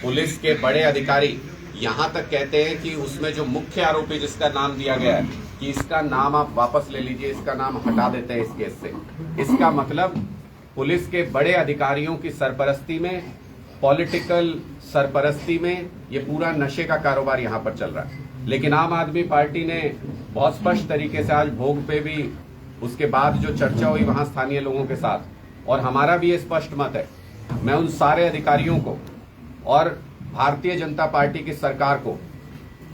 Police के बड़े अधिकारी यहाँ तक कहते हैं कि उसमें जो मुख्य आरोपी जिसका नाम दिया गया है कि इसका नाम आप वापस ले लीजिए, इसका नाम हटा देते हैं इस केस से। इसका मतलब पुलिस के बड़े अधिकारियों की सरपरस्ती में, पॉलिटिकल सरपरस्ती में ये पूरा नशे का कारोबार यहाँ पर चल रहा है। लेकिन आम आदमी पार्टी ने बहुत स्पष्ट तरीके से आज भोग पे भी उसके बाद जो चर्चा हुई वहां स्थानीय लोगों के साथ, और हमारा भी ये स्पष्ट मत है, मैं उन सारे अधिकारियों को और भारतीय जनता पार्टी की सरकार को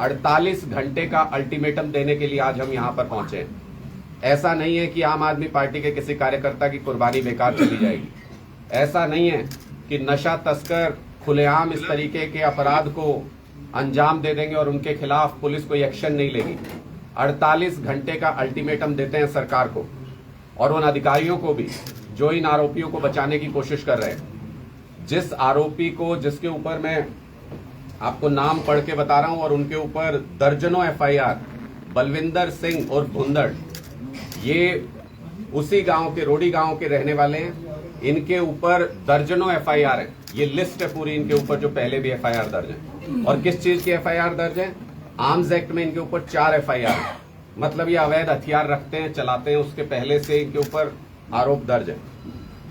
48 घंटे का अल्टीमेटम देने के लिए आज हम यहां पर पहुंचे हैं। ऐसा नहीं है कि आम आदमी पार्टी के किसी कार्यकर्ता की कुर्बानी बेकार चली जाएगी। ऐसा नहीं है कि नशा तस्कर खुलेआम इस तरीके के अपराध को अंजाम दे देंगे और उनके खिलाफ पुलिस कोई एक्शन नहीं लेगी। 48 घंटे का अल्टीमेटम देते हैं सरकार को और उन अधिकारियों को भी जो इन आरोपियों को बचाने की कोशिश कर रहे हैं। जिस आरोपी को, जिसके ऊपर मैं आपको नाम पढ़ के बता रहा हूं और उनके ऊपर दर्जनों एफआईआर, बलविंदर सिंह और भुंदड़, ये उसी गांव के, रोडी गांव के रहने वाले हैं। इनके ऊपर दर्जनों एफआईआर है। ये लिस्ट है पूरी इनके ऊपर जो पहले भी एफआईआर दर्ज है। और किस चीज की एफआईआर दर्ज है? आर्म्स एक्ट में इनके ऊपर 4 एफआईआर है। मतलब ये अवैध हथियार रखते हैं, चलाते हैं, उसके पहले से इनके ऊपर आरोप दर्ज है।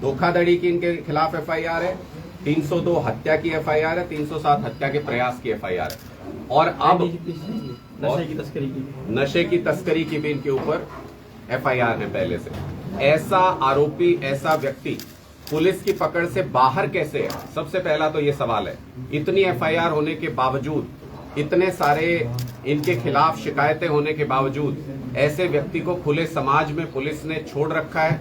धोखाधड़ी की इनके खिलाफ एफआईआर है, 302 हत्या की एफआईआर है, 307 हत्या के प्रयास की एफआईआर है। और अब नशे की तस्करी की भी इनके ऊपर एफआईआर है पहले से। ऐसा आरोपी, ऐसा व्यक्ति पुलिस की पकड़ से बाहर कैसे है? सबसे पहला तो ये सवाल है। इतनी एफआईआर होने के बावजूद, इतने सारे इनके खिलाफ शिकायतें होने के बावजूद ऐसे व्यक्ति को खुले समाज में पुलिस ने छोड़ रखा है।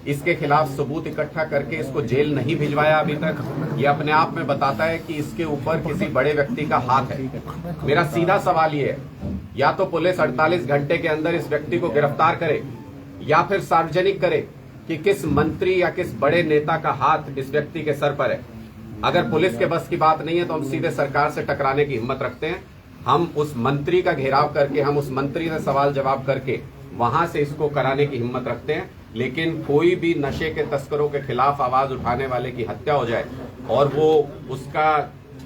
इसके खिलाफ सबूत इकट्ठा करके इसको जेल नहीं भिजवाया अभी तक। ये अपने आप में बताता है कि इसके ऊपर किसी बड़े व्यक्ति का हाथ है। मेरा सीधा सवाल ये है, या तो पुलिस 48 घंटे के अंदर इस व्यक्ति को गिरफ्तार करे या फिर सार्वजनिक करे कि किस मंत्री या किस बड़े नेता का हाथ इस व्यक्ति के सर पर है। अगर पुलिस के बस की बात नहीं है तो हम सीधे सरकार से टकराने की हिम्मत रखते हैं। हम उस मंत्री का घेराव करके, हम उस मंत्री से सवाल जवाब करके वहां से इसको कराने की हिम्मत रखते हैं। लेकिन कोई भी नशे के तस्करों के खिलाफ आवाज उठाने वाले की हत्या हो जाए और वो उसका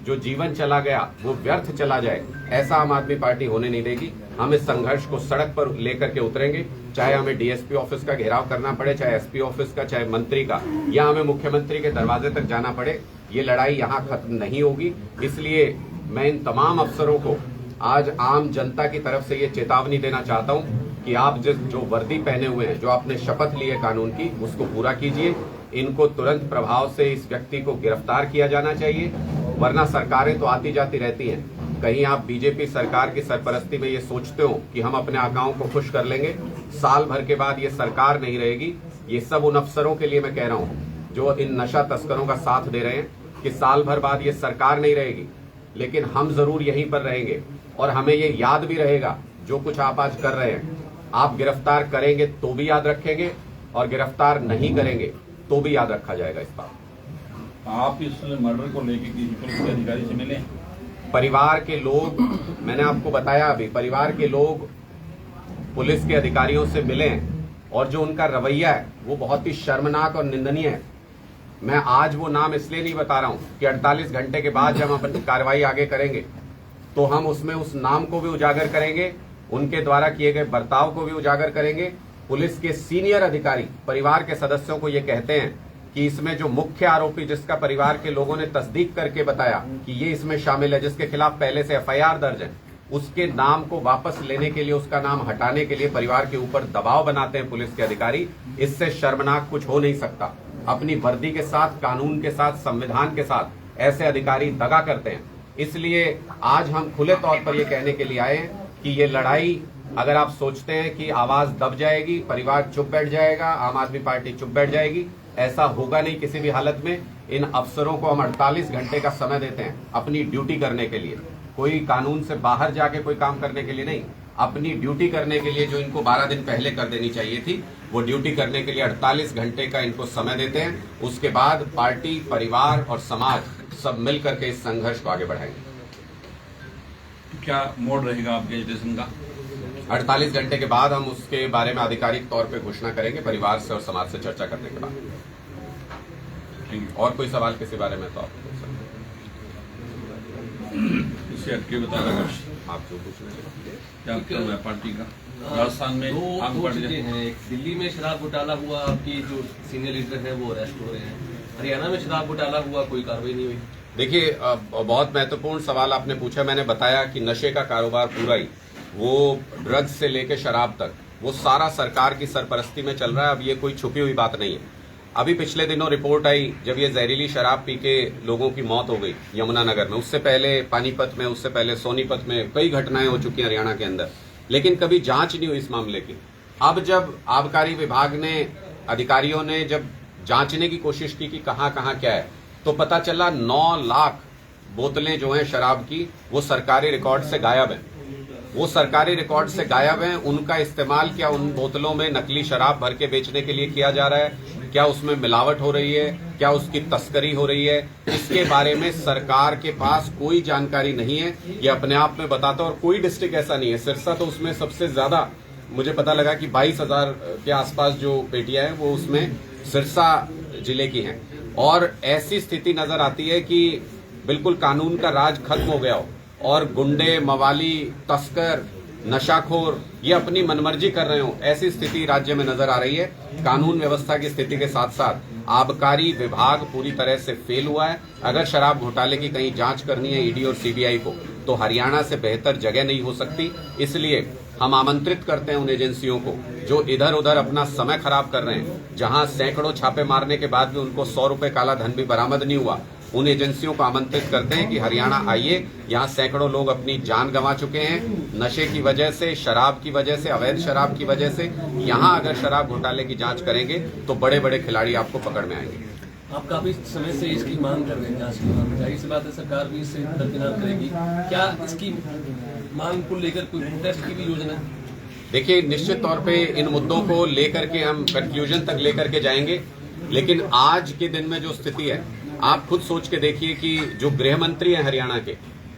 जो जीवन चला गया वो व्यर्थ चला जाए, ऐसा आम आदमी पार्टी होने नहीं देगी। हम इस संघर्ष को सड़क पर लेकर के उतरेंगे, चाहे हमें डीएसपी ऑफिस का घेराव करना पड़े, चाहे एसपी ऑफिस का, चाहे मंत्री का, या हमें मुख्यमंत्री के दरवाजे तक जाना पड़े। ये लड़ाई यहाँ खत्म नहीं होगी। इसलिए मैं इन तमाम अफसरों को आज आम जनता की तरफ से ये चेतावनी देना चाहता हूँ कि आप जो वर्दी पहने हुए हैं, जो आपने शपथ ली है कानून की, उसको पूरा कीजिए। इनको तुरंत प्रभाव से इस व्यक्ति को गिरफ्तार किया जाना चाहिए, वरना सरकारें तो आती जाती रहती हैं। कहीं आप बीजेपी सरकार की सरपरस्ती में ये सोचते हो कि हम अपने आकाओं को खुश कर लेंगे, साल भर के बाद ये सरकार नहीं रहेगी। ये सब उन अफसरों के लिए मैं कह रहा हूँ जो इन नशा तस्करों का साथ दे रहे हैं कि साल भर बाद ये सरकार नहीं रहेगी, लेकिन हम जरूर यहीं पर रहेंगे। और हमें ये याद भी रहेगा जो कुछ आप आज कर रहे हैं, आप गिरफ्तार करेंगे तो भी याद रखेंगे और गिरफ्तार नहीं करेंगे तो भी याद रखा जाएगा इस बात। आप इस मर्डर को लेकर किसी पुलिस के अधिकारी से मिले? परिवार के लोग, मैंने आपको बताया अभी, परिवार के लोग पुलिस के अधिकारियों से मिले और जो उनका रवैया है वो बहुत ही शर्मनाक और निंदनीय है। मैं आज वो नाम इसलिए नहीं बता रहा हूं कि 48 घंटे के बाद जब हम अपनी कार्रवाई आगे करेंगे तो हम उसमें उस नाम को भी उजागर करेंगे, उनके द्वारा किए गए बर्ताव को भी उजागर करेंगे। पुलिस के सीनियर अधिकारी परिवार के सदस्यों को ये कहते हैं कि इसमें जो मुख्य आरोपी, जिसका परिवार के लोगों ने तस्दीक करके बताया कि ये इसमें शामिल है, जिसके खिलाफ पहले से एफआईआर दर्ज है, उसके नाम को वापस लेने के लिए, उसका नाम हटाने के लिए परिवार के ऊपर दबाव बनाते हैं पुलिस के अधिकारी। इससे शर्मनाक कुछ हो नहीं सकता। अपनी वर्दी के साथ, कानून के साथ, संविधान के साथ ऐसे अधिकारी दगा करते हैं। इसलिए आज हम खुले तौर पर यह कहने के लिए आए हैं कि ये लड़ाई, अगर आप सोचते हैं कि आवाज दब जाएगी, परिवार चुप बैठ जाएगा, आम आदमी पार्टी चुप बैठ जाएगी, ऐसा होगा नहीं किसी भी हालत में। इन अफसरों को हम 48 घंटे का समय देते हैं अपनी ड्यूटी करने के लिए, कोई कानून से बाहर जाके कोई काम करने के लिए नहीं, अपनी ड्यूटी करने के लिए। जो इनको 12 दिन पहले कर देनी चाहिए थी, वो ड्यूटी करने के लिए 48 घंटे का इनको समय देते हैं। उसके बाद पार्टी, परिवार और समाज सब मिल करके इस संघर्ष को आगे बढ़ाएंगे। क्या मोड रहेगा आपके एजुटेशन का? 48 घंटे के बाद हम उसके बारे में आधिकारिक तौर पे घोषणा करेंगे, परिवार से और समाज से चर्चा करने के बाद। और कोई सवाल किसी बारे में तो आप पूछ सकते हैं। से हटके बता रहा कुछ आप जो पूछ रहे हैं क्या चल रहा है पार्टी का राजस्थान में आम दो पार्टी चीजें हैं। एक दिल्ली में शराब घोटाला हुआ, आपकी जो सीनियर लीडर है वो अरेस्ट हो रहे हैं। हरियाणा में शराब घोटाला हुआ, कोई कार्रवाई नहीं हुई। देखिए, बहुत महत्वपूर्ण सवाल आपने पूछा। मैंने बताया कि नशे का कारोबार पूरा ही, वो ड्रग्स से लेकर शराब तक, वो सारा सरकार की सरपरस्ती में चल रहा है। अब ये कोई छुपी हुई बात नहीं है। अभी पिछले दिनों रिपोर्ट आई जब ये जहरीली शराब पी के लोगों की मौत हो गई यमुनानगर में, उससे पहले पानीपत में, उससे पहले सोनीपत में कई घटनाएं हो चुकी हैं हरियाणा के अंदर, लेकिन कभी जांच नहीं हुई इस मामले की। अब जब आबकारी विभाग ने, अधिकारियों ने जब जांचने की कोशिश की कि कहां कहां क्या है, तो पता चला 9 लाख बोतलें जो हैं शराब की, वो सरकारी रिकॉर्ड से गायब हैं। वो सरकारी रिकॉर्ड से गायब हैं। उनका इस्तेमाल क्या उन बोतलों में नकली शराब भर के बेचने के लिए किया जा रहा है, क्या उसमें मिलावट हो रही है, क्या उसकी तस्करी हो रही है, इसके बारे में सरकार के पास कोई जानकारी नहीं है। ये अपने आप में बताता, और कोई डिस्ट्रिक्ट ऐसा नहीं है। सिरसा तो उसमें सबसे ज्यादा मुझे पता लगा कि 22,000 के आसपास जो पेटियां हैं वो उसमें सिरसा जिले की हैं। और ऐसी स्थिति नजर आती है कि बिल्कुल कानून का राज खत्म हो गया हो और गुंडे, मवाली, तस्कर, नशाखोर ये अपनी मनमर्जी कर रहे हो, ऐसी स्थिति राज्य में नजर आ रही है। कानून व्यवस्था की स्थिति के साथ साथ आबकारी विभाग पूरी तरह से फेल हुआ है। अगर शराब घोटाले की कहीं जांच करनी है ईडी और सीबीआई को, तो हरियाणा से बेहतर जगह नहीं हो सकती। इसलिए हम आमंत्रित करते हैं उन एजेंसियों को जो इधर उधर अपना समय खराब कर रहे हैं, जहां सैकड़ों छापे मारने के बाद भी उनको 100 रुपए काला धन भी बरामद नहीं हुआ। उन एजेंसियों को आमंत्रित करते हैं कि हरियाणा आइए। यहाँ सैकड़ों लोग अपनी जान गंवा चुके हैं नशे की वजह से, शराब की वजह से, अवैध शराब की वजह से। यहाँ अगर शराब घोटाले की जांच करेंगे तो बड़े बड़े खिलाड़ी आपको पकड़ में आएंगे। आप काफी समय से इसकी मांग कर रहे हैं, जांच की मांग। जाहिर सी बात है सरकार भी इससे दरकिनार करेगी। क्या इसकी मांग को लेकर कोई प्रोटेस्ट की भी योजना है? देखिए, निश्चित तौर पे इन मुद्दों को लेकर के हम कंक्लूजन तक लेकर के जाएंगे, लेकिन आज के दिन में जो स्थिति है, आप खुद सोच के देखिए कि जो गृह मंत्री हैं हरियाणा के,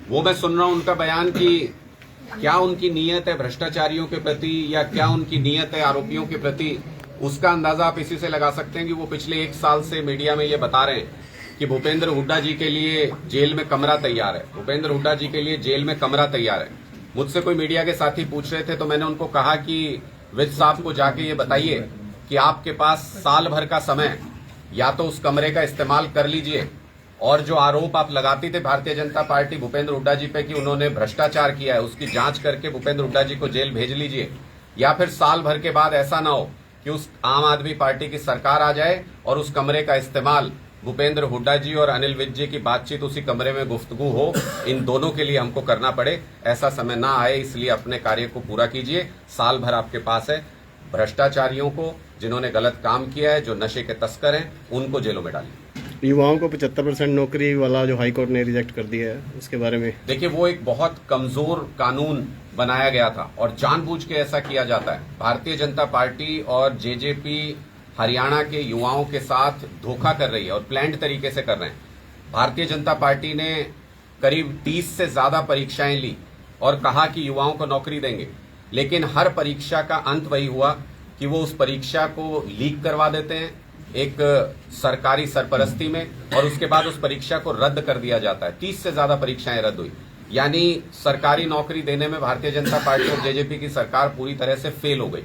वो मैं सुन रहा हूं उनका बयान कि क्या उनकी नीयत है भ्रष्टाचारियों के प्रति या क्या उनकी नीयत है आरोपियों के प्रति। उसका अंदाजा आप इसी से लगा सकते हैं कि वो पिछले 1 साल से मीडिया में ये बता रहे हैं कि भूपेंद्र हुड्डा जी के लिए जेल में कमरा तैयार है, भूपेंद्र हुड्डा जी के लिए जेल में कमरा तैयार है। मुझसे कोई मीडिया के साथी पूछ रहे थे तो मैंने उनको कहा कि विज साहब को जाके ये बताइए कि आपके पास साल भर का समय है, या तो उस कमरे का इस्तेमाल कर लीजिए और जो आरोप आप लगाती थे भारतीय जनता पार्टी भूपेंद्र हुड्डा जी पे कि उन्होंने भ्रष्टाचार किया है, उसकी जांच करके भूपेंद्र हुड्डा जी को जेल भेज लीजिए। या फिर साल भर के बाद ऐसा ना हो कि उस आम आदमी पार्टी की सरकार आ जाए और उस कमरे का इस्तेमाल भूपेंद्र हुड्डा जी और अनिल विज जी की बातचीत उसी कमरे में गुफ्तगू हो, इन दोनों के लिए हमको करना पड़े। ऐसा समय ना आए, इसलिए अपने कार्य को पूरा कीजिए। साल भर आपके पास है। भ्रष्टाचारियों को, जिन्होंने गलत काम किया है, जो नशे के तस्कर हैं, उनको जेलों में डालिए। युवाओं को 75% नौकरी वाला जो हाईकोर्ट ने रिजेक्ट कर दिया है, उसके बारे में देखिए, वो एक बहुत कमजोर कानून बनाया गया था और जानबूझ के ऐसा किया जाता है। भारतीय जनता पार्टी और जेजेपी हरियाणा के युवाओं के साथ धोखा कर रही है और प्लान्ड तरीके से कर रहे हैं। भारतीय जनता पार्टी ने करीब 30 से ज्यादा परीक्षाएं ली और कहा कि युवाओं को नौकरी देंगे, लेकिन हर परीक्षा का अंत वही हुआ कि वो उस परीक्षा को लीक करवा देते हैं एक सरकारी सरपरस्ती में, और उसके बाद उस परीक्षा को रद्द कर दिया जाता है। 30 से ज्यादा परीक्षाएं रद्द हुई। यानी सरकारी नौकरी देने में भारतीय जनता पार्टी और जेजेपी की सरकार पूरी तरह से फेल हो गई।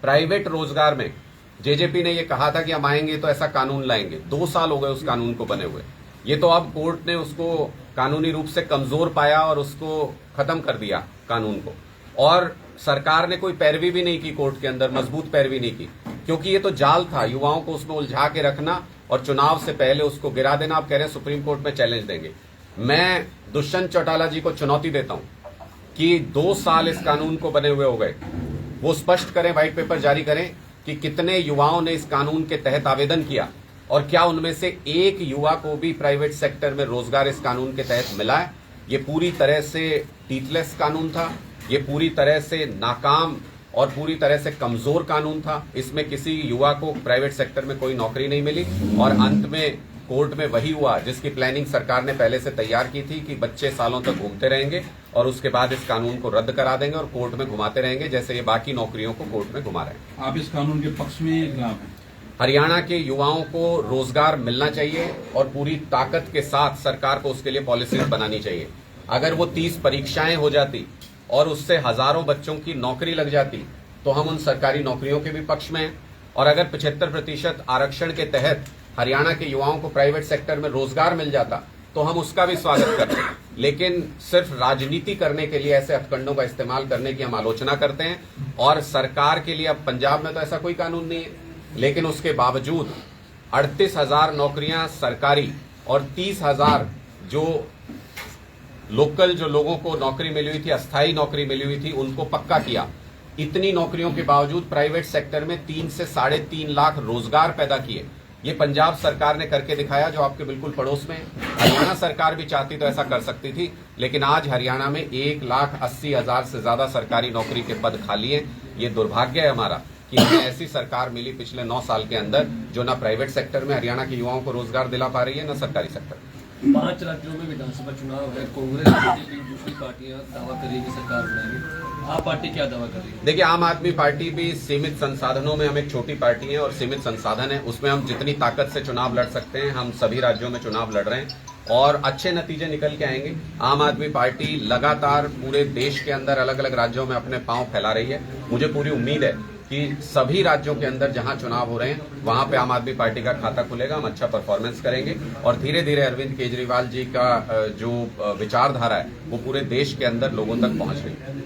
प्राइवेट रोजगार में जेजेपी ने यह कहा था कि हम आएंगे तो ऐसा कानून लाएंगे। 2 साल हो गए उस कानून को बने हुए। ये तो अब कोर्ट ने उसको कानूनी रूप से कमजोर पाया और उसको खत्म कर दिया कानून को, और सरकार ने कोई पैरवी भी नहीं की कोर्ट के अंदर, मजबूत पैरवी नहीं की, क्योंकि ये तो जाल था युवाओं को उसमें उलझा के रखना और चुनाव से पहले उसको गिरा देना। आप कह रहे हैं सुप्रीम कोर्ट में चैलेंज देंगे। मैं दुष्यंत चौटाला जी को चुनौती देता हूं कि 2 साल इस कानून को बने हुए हो गए, वो स्पष्ट करें, व्हाइट पेपर जारी करें कि कितने युवाओं ने इस कानून के तहत आवेदन किया और क्या उनमें से एक युवा को भी प्राइवेट सेक्टर में रोजगार इस कानून के तहत मिला है। ये पूरी तरह से टीथलेस कानून था, ये पूरी तरह से नाकाम और पूरी तरह से कमजोर कानून था। इसमें किसी युवा को प्राइवेट सेक्टर में कोई नौकरी नहीं मिली और अंत में कोर्ट में वही हुआ जिसकी प्लानिंग सरकार ने पहले से तैयार की थी कि बच्चे सालों तक घूमते रहेंगे और उसके बाद इस कानून को रद्द करा देंगे और कोर्ट में घुमाते रहेंगे, जैसे ये बाकी नौकरियों को कोर्ट में घुमा रहे हैं। आप इस कानून के पक्ष में या खिलाफ हैं? हरियाणा के युवाओं को रोजगार मिलना चाहिए और पूरी ताकत के साथ सरकार को उसके लिए पॉलिसी बनानी चाहिए। अगर वो 30 परीक्षाएं हो जाती और उससे हजारों बच्चों की नौकरी लग जाती तो हम उन सरकारी नौकरियों के भी पक्ष में हैं। और अगर 75% आरक्षण के तहत हरियाणा के युवाओं को प्राइवेट सेक्टर में रोजगार मिल जाता तो हम उसका भी स्वागत करते हैं। लेकिन सिर्फ राजनीति करने के लिए ऐसे हथकंडों का इस्तेमाल करने की हम आलोचना करते हैं। और सरकार के लिए, अब पंजाब में तो ऐसा कोई कानून नहीं है, लेकिन उसके बावजूद 38,000 नौकरियां सरकारी और 30,000 जो लोकल जो लोगों को नौकरी मिली हुई थी, अस्थायी नौकरी मिली हुई थी, उनको पक्का किया। इतनी नौकरियों के बावजूद प्राइवेट सेक्टर में 3 से 3.5 लाख रोजगार पैदा किए। ये पंजाब सरकार ने करके दिखाया, जो आपके बिल्कुल पड़ोस में है। हरियाणा सरकार भी चाहती तो ऐसा कर सकती थी, लेकिन आज हरियाणा में 1,80,000 से ज्यादा सरकारी नौकरी के पद खाली हैं। ये दुर्भाग्य है हमारा कि हमें ऐसी सरकार मिली पिछले 9 साल के अंदर जो ना प्राइवेट सेक्टर में हरियाणा के युवाओं को रोजगार दिला पा रही है, ना सरकारी सेक्टर में। 5 राज्यों में विधानसभा चुनाव है। कांग्रेस, बीजेपी, दूसरी पार्टियां दावा कर रही है कि सरकार बनाएगी। आप पार्टी क्या दावा कर रही है? देखिए, आम आदमी पार्टी भी सीमित संसाधनों में, हम एक छोटी पार्टी है और सीमित संसाधन है, उसमें हम जितनी ताकत से चुनाव लड़ सकते हैं हम सभी राज्यों में चुनाव लड़ रहे हैं और अच्छे नतीजे निकल के आएंगे। आम आदमी पार्टी लगातार पूरे देश के अंदर अलग अलग राज्यों में अपने पांव फैला रही है। मुझे पूरी उम्मीद है कि सभी राज्यों के अंदर जहां चुनाव हो रहे हैं वहां पे आम आदमी पार्टी का खाता खुलेगा, हम अच्छा परफॉर्मेंस करेंगे और धीरे धीरे अरविंद केजरीवाल जी का जो विचारधारा है वो पूरे देश के अंदर लोगों तक पहुंच रही है।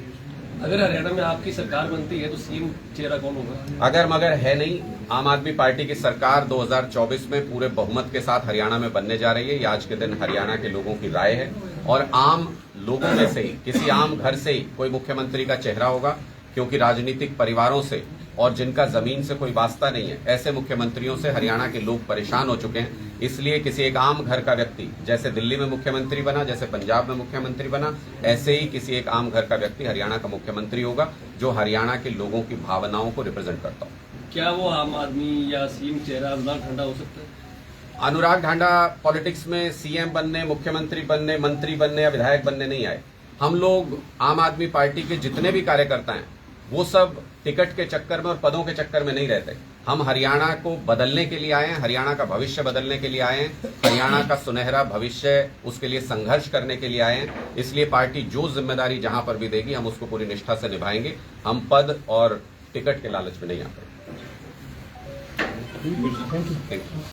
अगर हरियाणा में आपकी सरकार बनती है तो सीएम चेहरा कौन होगा? अगर मगर है नहीं, आम आदमी पार्टी की सरकार 2024 में पूरे बहुमत के साथ हरियाणा में बनने जा रही है। ये आज के दिन हरियाणा के लोगों की राय है और आम लोगों में से ही, किसी आम घर से ही कोई मुख्यमंत्री का चेहरा होगा, क्योंकि राजनीतिक परिवारों से और जिनका जमीन से कोई वास्ता नहीं है, ऐसे मुख्यमंत्रियों से हरियाणा के लोग परेशान हो चुके हैं। इसलिए किसी एक आम घर का व्यक्ति, जैसे दिल्ली में मुख्यमंत्री बना, जैसे पंजाब में मुख्यमंत्री बना, ऐसे ही किसी एक आम घर का व्यक्ति हरियाणा का मुख्यमंत्री होगा जो हरियाणा के लोगों की भावनाओं को रिप्रेजेंट करता हो। क्या वो आम आदमी या सीएम चेहरा अनुराग ठांडा हो सकता है? अनुराग ठांडा पॉलिटिक्स में सीएम बनने, मुख्यमंत्री बनने, मंत्री बनने या विधायक बनने नहीं आए। हम लोग आम आदमी पार्टी के जितने भी कार्यकर्ता हैं वो सब टिकट के चक्कर में और पदों के चक्कर में नहीं रहते। हम हरियाणा को बदलने के लिए आए हैं, हरियाणा का भविष्य बदलने के लिए आए हैं, हरियाणा का सुनहरा भविष्य उसके लिए संघर्ष करने के लिए आए हैं। इसलिए पार्टी जो जिम्मेदारी जहां पर भी देगी हम उसको पूरी निष्ठा से निभाएंगे। हम पद और टिकट के लालच में नहीं आते।